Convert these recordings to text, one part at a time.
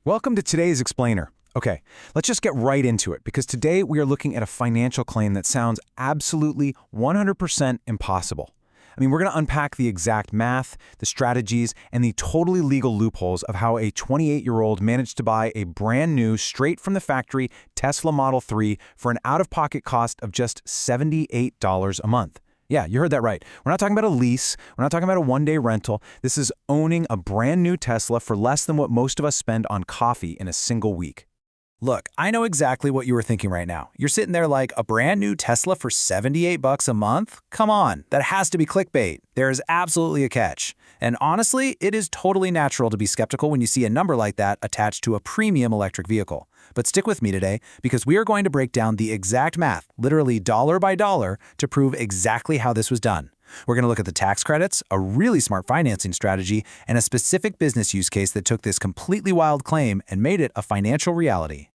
Welcome to today's Explainer. Okay, let's just get right into it because today we are looking at a financial claim that sounds absolutely 100% impossible. We're going to unpack the exact math, the strategies, and the totally legal loopholes of how a 28-year-old managed to buy a brand new, straight from the factory Tesla Model 3 for an out-of-pocket cost of just $78 a month. Yeah, you heard that right. We're not talking about a lease. We're not talking about a one-day rental. This is owning a brand new Tesla for less than what most of us spend on coffee in a single week. Look, I know exactly what you were thinking right now. You're sitting there like, a brand new Tesla for $78 a month? Come on, that has to be clickbait. There is absolutely a catch. And honestly, it is totally natural to be skeptical when you see a number like that attached to a premium electric vehicle. But stick with me today, because we are going to break down the exact math, literally dollar by dollar, to prove exactly how this was done. We're going to look at the tax credits, a really smart financing strategy, and a specific business use case that took this completely wild claim and made it a financial reality.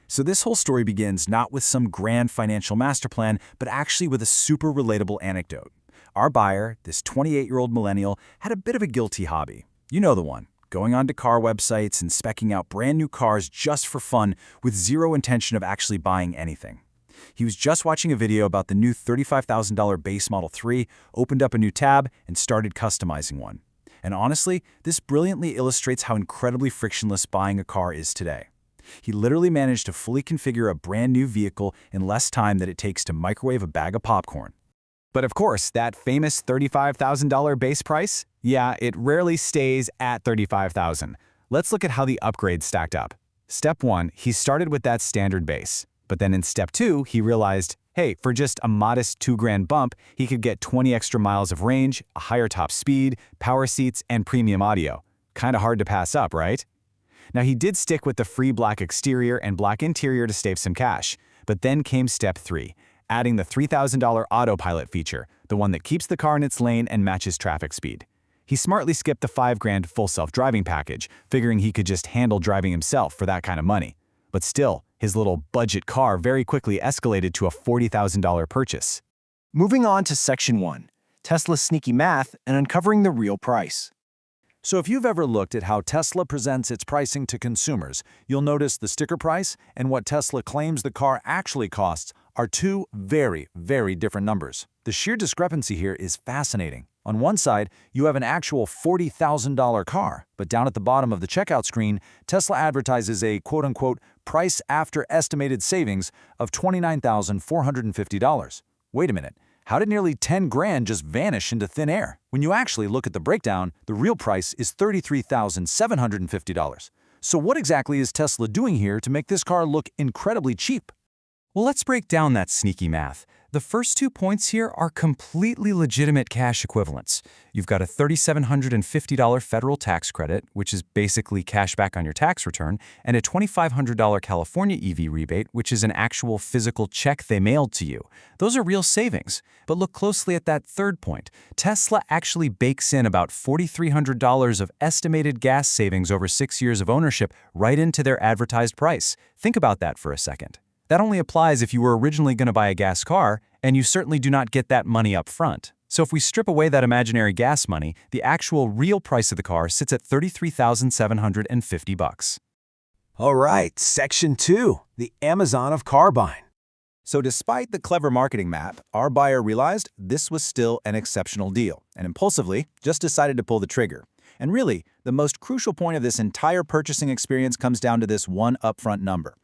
So this whole story begins not with some grand financial master plan, but actually with a super relatable anecdote. Our buyer, this 28-year-old millennial, had a bit of a guilty hobby. You know the one. Going onto car websites and specking out brand new cars just for fun with zero intention of actually buying anything. He was just watching a video about the new $35,000 base Model 3, opened up a new tab, and started customizing one. And honestly, this brilliantly illustrates how incredibly frictionless buying a car is today. He literally managed to fully configure a brand new vehicle in less time than it takes to microwave a bag of popcorn. But of course, that famous $35,000 base price? Yeah, it rarely stays at $35,000. Let's look at how the upgrades stacked up. Step 1, he started with that standard base. But then in Step 2, he realized, hey, for just a modest $2,000 bump, he could get 20 extra miles of range, a higher top speed, power seats, and premium audio. Kinda hard to pass up, right? Now, he did stick with the free black exterior and black interior to save some cash. But then came Step 3, adding the $3,000 autopilot feature, the one that keeps the car in its lane and matches traffic speed. He smartly skipped the $5,000 full self-driving package, figuring he could just handle driving himself for that kind of money. But still, his little budget car very quickly escalated to a $40,000 purchase. Moving on to Section 1, Tesla's sneaky math and uncovering the real price. So if you've ever looked at how Tesla presents its pricing to consumers, you'll notice the sticker price and what Tesla claims the car actually costs are two very, very different numbers. The sheer discrepancy here is fascinating. On one side, you have an actual $40,000 car, but down at the bottom of the checkout screen, Tesla advertises a quote-unquote price after estimated savings of $29,450. Wait a minute. How did nearly 10 grand just vanish into thin air? When you actually look at the breakdown, the real price is $33,750. So what exactly is Tesla doing here to make this car look incredibly cheap? Well, let's break down that sneaky math. The first 2 points here are completely legitimate cash equivalents. You've got a $3,750 federal tax credit, which is basically cash back on your tax return, and a $2,500 California EV rebate, which is an actual physical check they mailed to you. Those are real savings. But look closely at that third point. Tesla actually bakes in about $4,300 of estimated gas savings over 6 years of ownership right into their advertised price. Think about that for a second. That only applies if you were originally going to buy a gas car, and you certainly do not get that money up front. So if we strip away that imaginary gas money, the actual real price of the car sits at $33,750. All right, Section 2, the Amazon of car buying. So despite the clever marketing map, our buyer realized this was still an exceptional deal, and impulsively just decided to pull the trigger. And really, the most crucial point of this entire purchasing experience comes down to this one upfront number.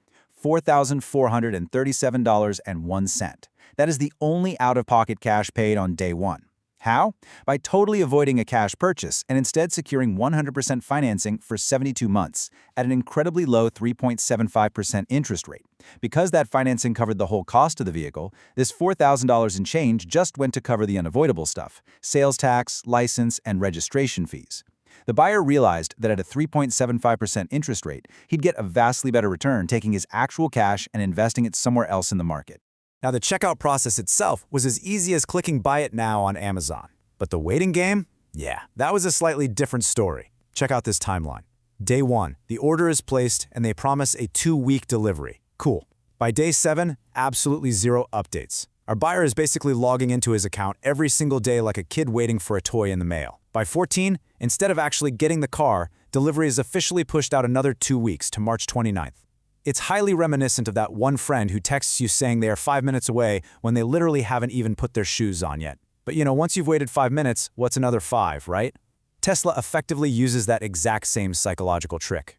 $4,437.01. That is the only out-of-pocket cash paid on day one. How? By totally avoiding a cash purchase and instead securing 100% financing for 72 months at an incredibly low 3.75% interest rate. Because that financing covered the whole cost of the vehicle, this $4,000 in change just went to cover the unavoidable stuff: sales tax, license, and registration fees. The buyer realized that at a 3.75% interest rate, he'd get a vastly better return taking his actual cash and investing it somewhere else in the market. Now, the checkout process itself was as easy as clicking Buy It Now on Amazon. But the waiting game? Yeah, that was a slightly different story. Check out this timeline. Day 1, the order is placed and they promise a 2-week delivery. Cool. By day 7, absolutely zero updates. Our buyer is basically logging into his account every single day like a kid waiting for a toy in the mail. By 14, instead of actually getting the car, delivery is officially pushed out another 2 weeks to March 29th. It's highly reminiscent of that one friend who texts you saying they are 5 minutes away when they literally haven't even put their shoes on yet. But once you've waited 5 minutes, what's another 5, right? Tesla effectively uses that exact same psychological trick.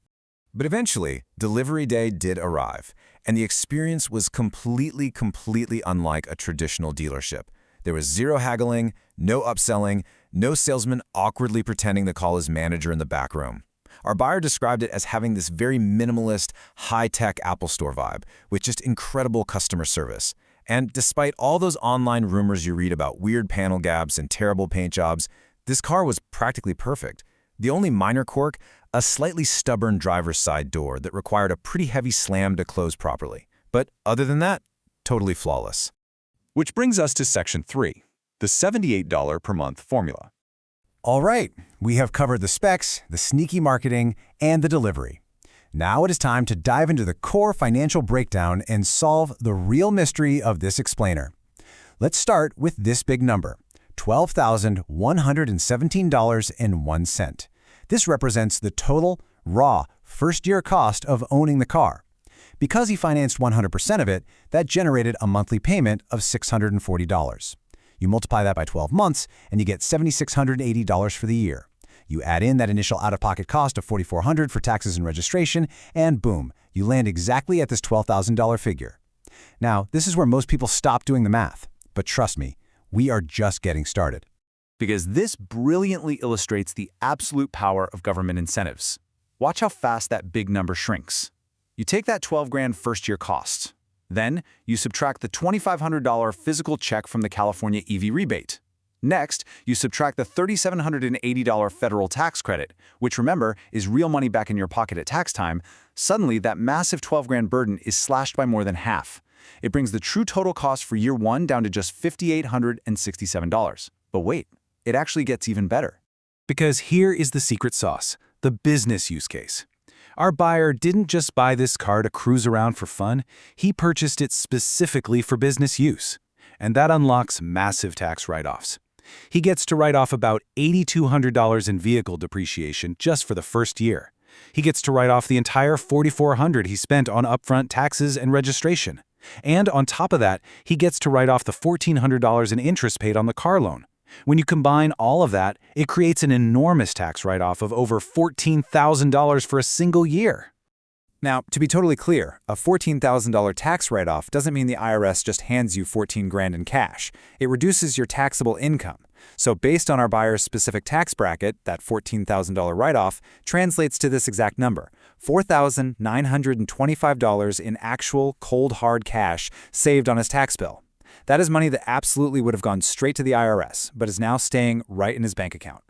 But eventually, delivery day did arrive, and the experience was completely unlike a traditional dealership. There was zero haggling, no upselling, no salesman awkwardly pretending to call his manager in the back room. Our buyer described it as having this very minimalist, high-tech Apple Store vibe, with just incredible customer service. And despite all those online rumors you read about weird panel gaps and terrible paint jobs, this car was practically perfect. The only minor quirk, a slightly stubborn driver's side door that required a pretty heavy slam to close properly. But other than that, totally flawless. Which brings us to Section 3, the $78 per month formula. All right, we have covered the specs, the sneaky marketing, and the delivery. Now it is time to dive into the core financial breakdown and solve the real mystery of this explainer. Let's start with this big number, $12,117.01. This represents the total, raw, first-year cost of owning the car. Because he financed 100% of it, that generated a monthly payment of $640. You multiply that by 12 months, and you get $7,680 for the year. You add in that initial out-of-pocket cost of $4,400 for taxes and registration, and boom, you land exactly at this $12,000 figure. Now, this is where most people stop doing the math. But trust me, we are just getting started. Because this brilliantly illustrates the absolute power of government incentives. Watch how fast that big number shrinks. You take that 12 grand first-year cost. Then, you subtract the $2,500 physical check from the California EV rebate. Next, you subtract the $3,780 federal tax credit, which remember is real money back in your pocket at tax time. Suddenly, that massive 12 grand burden is slashed by more than half. It brings the true total cost for year one down to just $5,867. But wait, it actually gets even better. Because here is the secret sauce, the business use case. Our buyer didn't just buy this car to cruise around for fun, he purchased it specifically for business use. And that unlocks massive tax write-offs. He gets to write off about $8,200 in vehicle depreciation just for the first year. He gets to write off the entire $4,400 he spent on upfront taxes and registration. And on top of that, he gets to write off the $1,400 in interest paid on the car loan. When you combine all of that, it creates an enormous tax write-off of over $14,000 for a single year. Now, to be totally clear, a $14,000 tax write-off doesn't mean the IRS just hands you 14 grand in cash. It reduces your taxable income. So based on our buyer's specific tax bracket, that $14,000 write-off translates to this exact number, $4,925 in actual cold hard cash saved on his tax bill. That is money that absolutely would have gone straight to the IRS, but is now staying right in his bank account.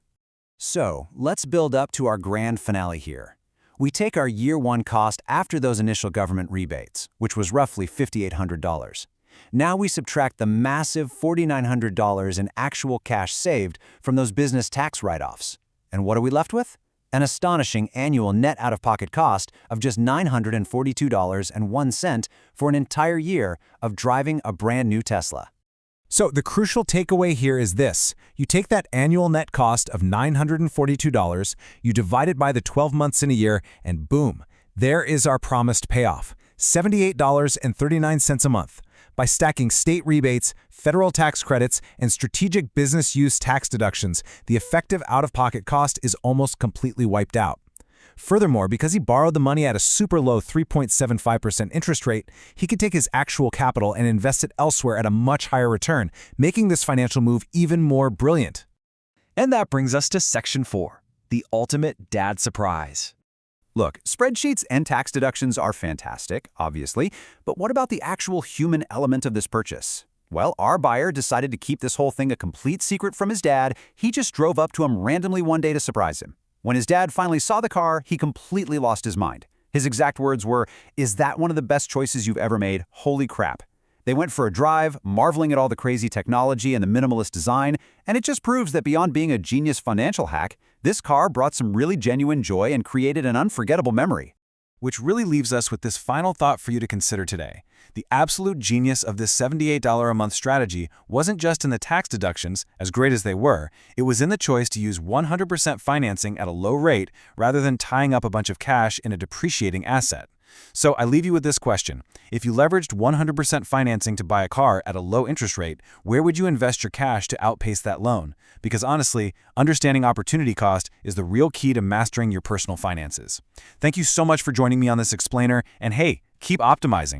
So, let's build up to our grand finale here. We take our year one cost after those initial government rebates, which was roughly $5,800. Now we subtract the massive $4,900 in actual cash saved from those business tax write-offs. And what are we left with? An astonishing annual net out-of-pocket cost of just $942.01 for an entire year of driving a brand new Tesla. So the crucial takeaway here is this. You take that annual net cost of $942, you divide it by the 12 months in a year, and boom, there is our promised payoff, $78.39 a month. By stacking state rebates, federal tax credits, and strategic business use tax deductions, the effective out-of-pocket cost is almost completely wiped out. Furthermore, because he borrowed the money at a super low 3.75% interest rate, he could take his actual capital and invest it elsewhere at a much higher return, making this financial move even more brilliant. And that brings us to Section 4, the ultimate dad surprise. Look, spreadsheets and tax deductions are fantastic, obviously, but what about the actual human element of this purchase? Well, our buyer decided to keep this whole thing a complete secret from his dad. He just drove up to him randomly one day to surprise him. When his dad finally saw the car, he completely lost his mind. His exact words were, "Is that one of the best choices you've ever made? Holy crap." They went for a drive, marveling at all the crazy technology and the minimalist design, and it just proves that beyond being a genius financial hack, this car brought some really genuine joy and created an unforgettable memory. Which really leaves us with this final thought for you to consider today. The absolute genius of this $78 a month strategy wasn't just in the tax deductions, as great as they were, it was in the choice to use 100% financing at a low rate rather than tying up a bunch of cash in a depreciating asset. So I leave you with this question. If you leveraged 100% financing to buy a car at a low interest rate, where would you invest your cash to outpace that loan? Because honestly, understanding opportunity cost is the real key to mastering your personal finances. Thank you so much for joining me on this explainer, and hey, keep optimizing.